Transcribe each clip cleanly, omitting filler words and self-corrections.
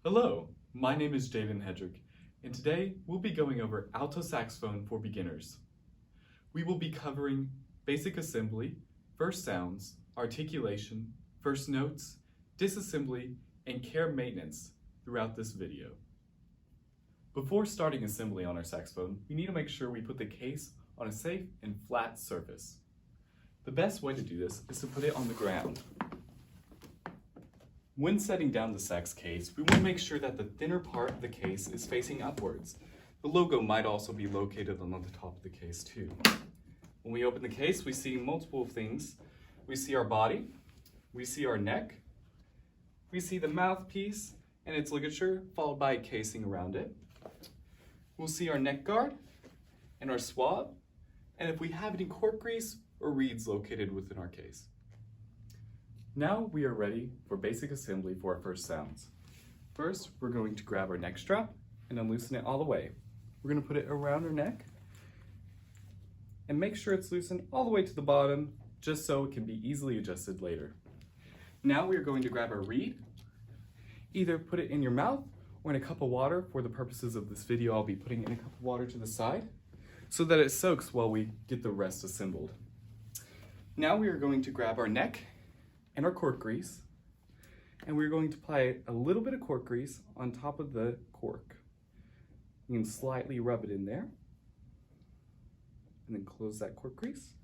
Hello, my name is Jaden Hedrick, and today we'll be going over alto saxophone for beginners. We will be covering basic assembly, first sounds, articulation, first notes, disassembly, and care maintenance throughout this video. Before starting assembly on our saxophone, we need to make sure we put the case on a safe and flat surface. The best way to do this is to put it on the ground. When setting down the sax case, we want to make sure that the thinner part of the case is facing upwards. The logo might also be located on the top of the case too. When we open the case, we see multiple things. We see our body, we see our neck, we see the mouthpiece and its ligature, followed by a casing around it. We'll see our neck guard and our swab, and if we have any cork grease or reeds located within our case. Now we are ready for basic assembly for our first sounds. First, we're going to grab our neck strap and unloosen it all the way. We're going to put it around our neck and make sure it's loosened all the way to the bottom, just so it can be easily adjusted later. Now we are going to grab our reed, either put it in your mouth or in a cup of water. For the purposes of this video, I'll be putting in a cup of water to the side so that it soaks while we get the rest assembled. Now we are going to grab our neck and our cork grease, and we're going to apply a little bit of cork grease on top of the cork. You can slightly rub it in there, and then close that cork grease.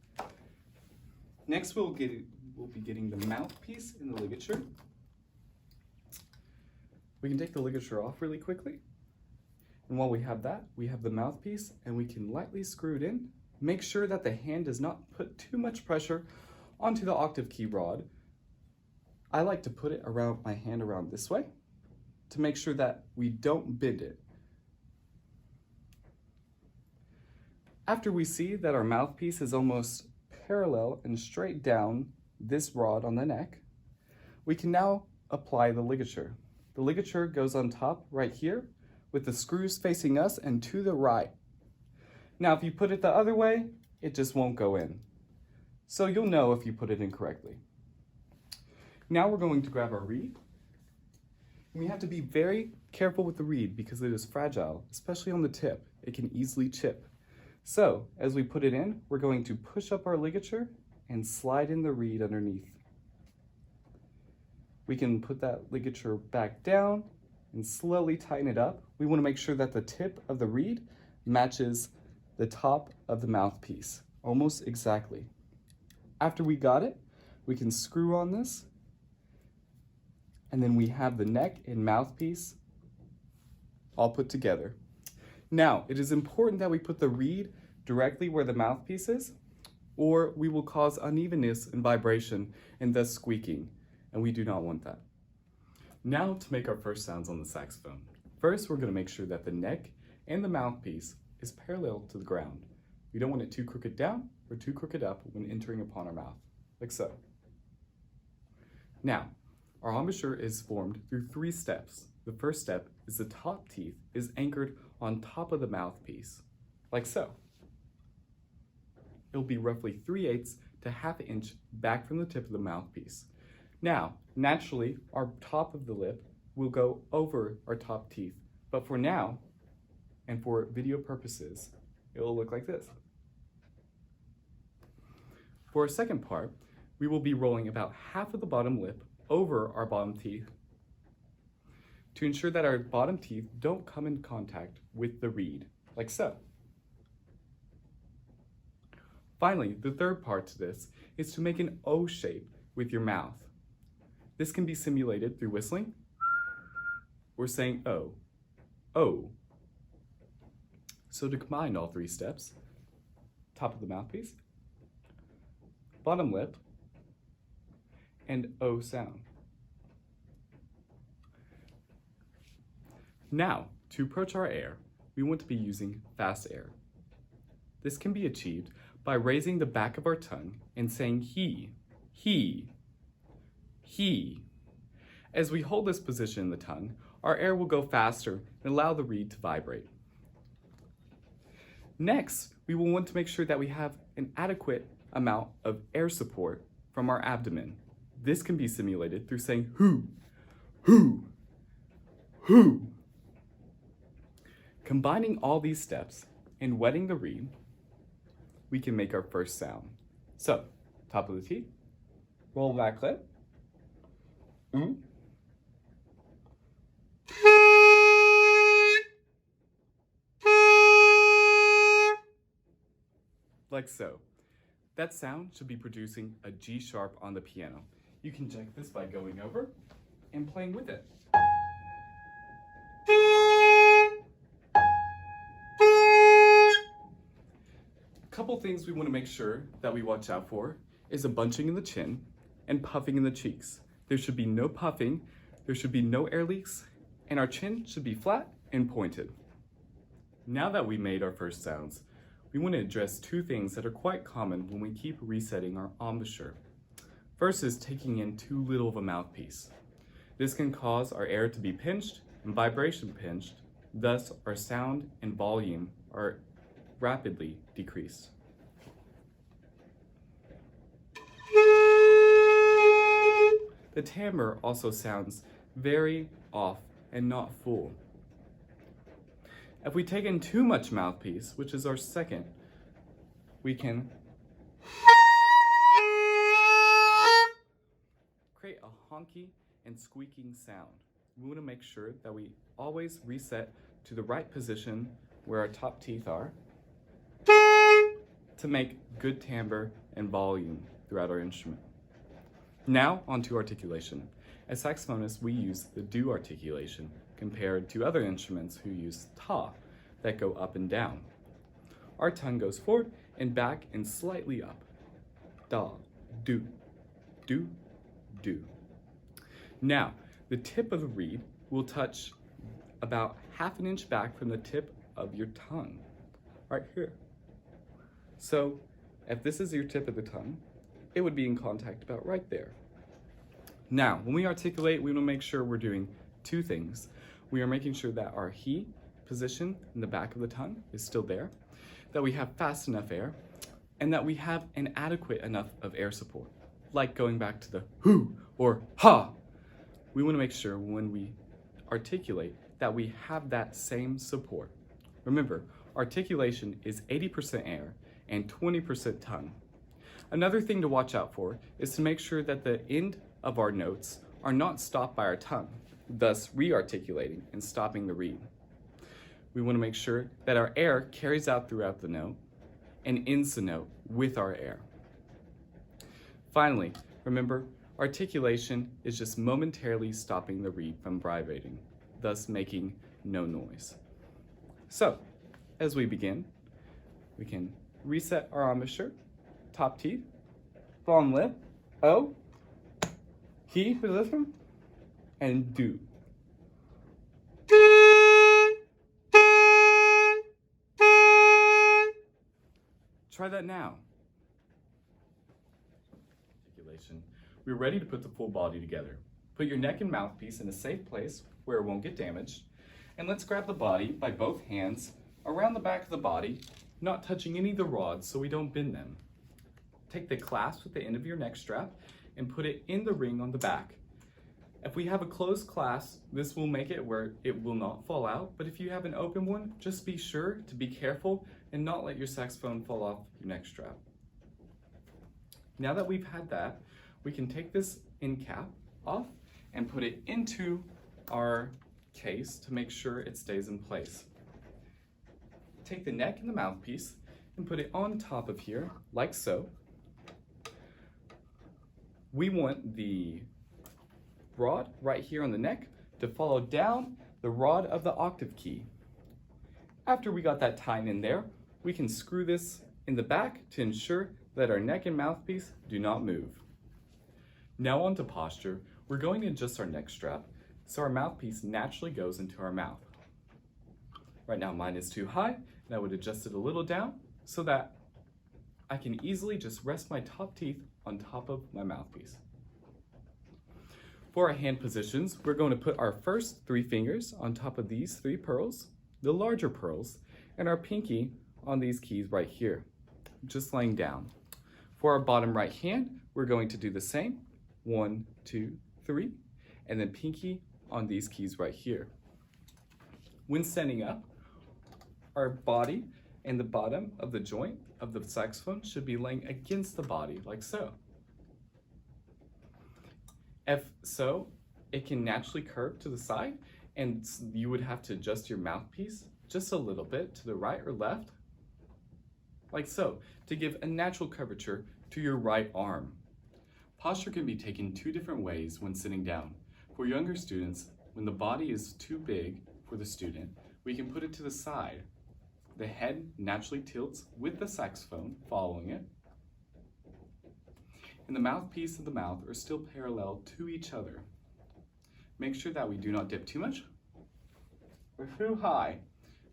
Next, we'll be getting the mouthpiece and the ligature. We can take the ligature off really quickly, and while we have that, we have the mouthpiece, and we can lightly screw it in. Make sure that the hand does not put too much pressure onto the octave key rod. I like to put it around my hand around this way to make sure that we don't bend it. After we see that our mouthpiece is almost parallel and straight down this rod on the neck, we can now apply the ligature. The ligature goes on top right here with the screws facing us and to the right. Now, if you put it the other way, it just won't go in. So you'll know if you put it in correctly. Now we're going to grab our reed. We have to be very careful with the reed because it is fragile, especially on the tip. It can easily chip. So as we put it in, we're going to push up our ligature and slide in the reed underneath. We can put that ligature back down and slowly tighten it up. We want to make sure that the tip of the reed matches the top of the mouthpiece, almost exactly. After we got it, we can screw on this, and then we have the neck and mouthpiece all put together. Now, it is important that we put the reed directly where the mouthpiece is, or we will cause unevenness and vibration and thus squeaking, and we do not want that. Now to make our first sounds on the saxophone. First, we're going to make sure that the neck and the mouthpiece is parallel to the ground. We don't want it too crooked down or too crooked up when entering upon our mouth, like so. Now, our embouchure is formed through 3 steps. The first step is the top teeth is anchored on top of the mouthpiece, like so. It'll be roughly 3/8 to 1/2 inch back from the tip of the mouthpiece. Now, naturally, our top of the lip will go over our top teeth, but for now, and for video purposes, it will look like this. For our second part, we will be rolling about half of the bottom lip over our bottom teeth to ensure that our bottom teeth don't come in contact with the reed, like so. Finally, the third part to this is to make an O shape with your mouth. This can be simulated through whistling or saying O, O. So to combine all 3 steps, top of the mouthpiece, bottom lip, and O sound. Now, to approach our air, we want to be using fast air. This can be achieved by raising the back of our tongue and saying he, he, he. As we hold this position in the tongue, our air will go faster and allow the reed to vibrate. Next, we will want to make sure that we have an adequate amount of air support from our abdomen. This can be simulated through saying who, who, who. Combining all these steps and wetting the reed, we can make our first sound. So, top of the teeth, roll back lip, like so. That sound should be producing a G sharp on the piano. You can check this by going over and playing with it. A couple things we want to make sure that we watch out for is a bunching in the chin and puffing in the cheeks. There should be no puffing, there should be no air leaks, and our chin should be flat and pointed. Now that we made our first sounds, we want to address two things that are quite common when we keep resetting our embouchure. First is taking in too little of a mouthpiece. This can cause our air to be pinched and vibration pinched, thus our sound and volume are rapidly decreased. The timbre also sounds very off and not full. If we take in too much mouthpiece, which is our second, we can create a honky and squeaking sound. We want to make sure that we always reset to the right position where our top teeth are to make good timbre and volume throughout our instrument. Now, on to articulation. As saxophonists, we use the do articulation compared to other instruments who use ta that go up and down. Our tongue goes forward and back and slightly up. Da, do, do, do. Now, the tip of the reed will touch about half an inch back from the tip of your tongue, right here. So, if this is your tip of the tongue, it would be in contact about right there. Now, when we articulate, we want to make sure we're doing two things. We are making sure that our he position in the back of the tongue is still there, that we have fast enough air, and that we have an adequate enough of air support, like going back to the who or ha. We want to make sure when we articulate that we have that same support. Remember, articulation is 80% air and 20% tongue. Another thing to watch out for is to make sure that the end of our notes are not stopped by our tongue, thus re-articulating and stopping the reed. We want to make sure that our air carries out throughout the note and ends the note with our air. Finally, remember, articulation is just momentarily stopping the reed from vibrating, thus making no noise. So, as we begin, we can reset our embouchure, top teeth, bottom lip, O, he for this one, and do. Try that now. Articulation. We're ready to put the full body together. Put your neck and mouthpiece in a safe place where it won't get damaged. And let's grab the body by both hands around the back of the body, not touching any of the rods so we don't bend them. Take the clasp at the end of your neck strap and put it in the ring on the back. If we have a closed clasp, this will make it where it will not fall out, but if you have an open one, just be sure to be careful and not let your saxophone fall off your neck strap. Now that we've had that, we can take this end cap off and put it into our case to make sure it stays in place. Take the neck and the mouthpiece and put it on top of here, like so. We want the rod right here on the neck to follow down the rod of the octave key. After we got that tightened in there, we can screw this in the back to ensure that our neck and mouthpiece do not move. Now on to posture. We're going to adjust our neck strap so our mouthpiece naturally goes into our mouth. Right now mine is too high, and I would adjust it a little down so that I can easily just rest my top teeth on top of my mouthpiece. For our hand positions, we're going to put our first 3 fingers on top of these 3 pearls, the larger pearls, and our pinky on these keys right here, just laying down. For our bottom right hand, we're going to do the same, 1, 2, 3, and then pinky on these keys right here. When standing up, our body and the bottom of the joint of the saxophone should be laying against the body, like so. If so, it can naturally curve to the side, and you would have to adjust your mouthpiece just a little bit to the right or left, like so, to give a natural curvature to your right arm. Posture can be taken two different ways when sitting down. For younger students, when the body is too big for the student, we can put it to the side. The head naturally tilts with the saxophone following it, and the mouthpiece and the mouth are still parallel to each other. Make sure that we do not dip too much or too high,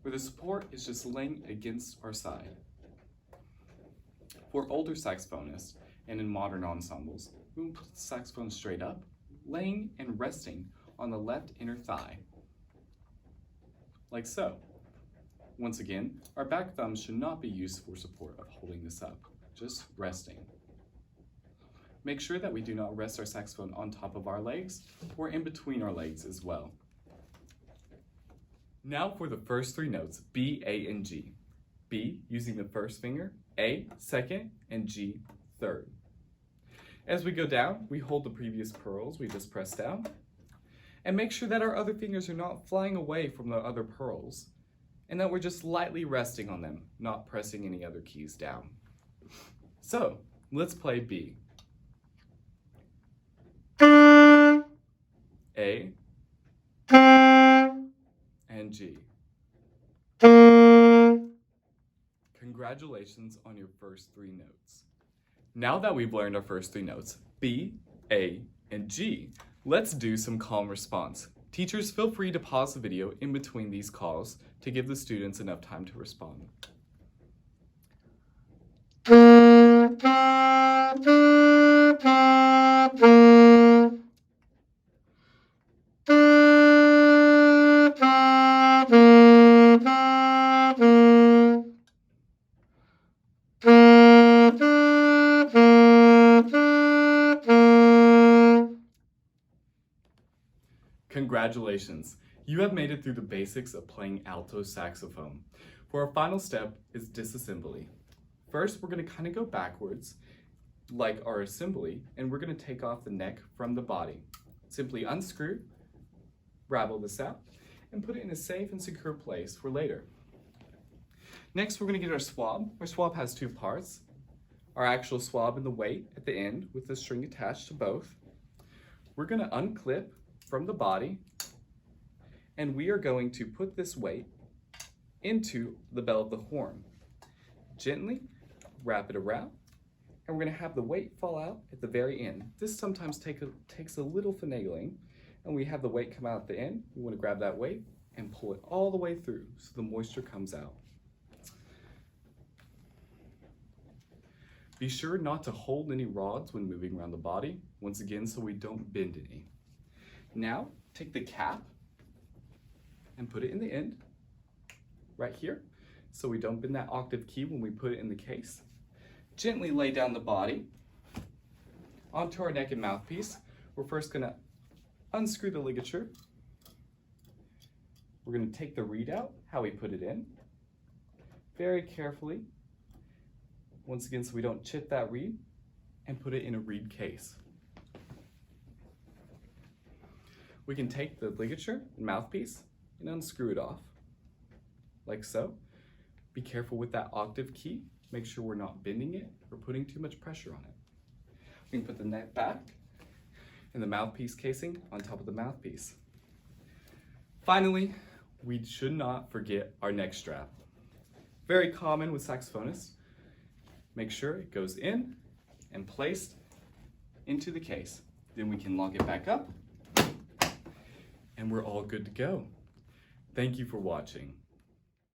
where the support is just laying against our side. For older saxophonists and in modern ensembles, we will put the saxophone straight up, laying and resting on the left inner thigh, like so. Once again, our back thumb should not be used for support of holding this up, just resting. Make sure that we do not rest our saxophone on top of our legs or in between our legs as well. Now for the first three notes, B, A, and G. B using the first finger, A second, and G third. As we go down, we hold the previous pearls we just pressed down, and make sure that our other fingers are not flying away from the other pearls, and that we're just lightly resting on them, not pressing any other keys down. So, let's play B. A, and G. Congratulations on your first three notes. Now that we've learned our first three notes, B, A, and G, let's do some call and response. Teachers, feel free to pause the video in between these calls to give the students enough time to respond. Congratulations! You have made it through the basics of playing alto saxophone. For our final step is disassembly. First, we're going to kind of go backwards, like our assembly, and we're going to take off the neck from the body. Simply unscrew, ravel this out, and put it in a safe and secure place for later. Next, we're going to get our swab. Our swab has two parts. Our actual swab and the weight at the end with the string attached to both. We're going to unclip from the body, and we are going to put this weight into the bell of the horn. Gently wrap it around, and we're going to have the weight fall out at the very end. This sometimes takes a little finagling, and we have the weight come out at the end. We want to grab that weight and pull it all the way through so the moisture comes out. Be sure not to hold any rods when moving around the body, once again, so we don't bend any. Now, take the cap and put it in the end, right here, so we don't bend that octave key when we put it in the case. Gently lay down the body onto our neck and mouthpiece. We're first gonna unscrew the ligature. We're gonna take the reed out, how we put it in, very carefully, once again, so we don't chip that reed, and put it in a reed case. We can take the ligature and mouthpiece and unscrew it off, like so. Be careful with that octave key. Make sure we're not bending it or putting too much pressure on it. We can put the neck back and the mouthpiece casing on top of the mouthpiece. Finally, we should not forget our neck strap. Very common with saxophonists. Make sure it goes in and placed into the case. Then we can lock it back up, and we're all good to go. Thank you for watching.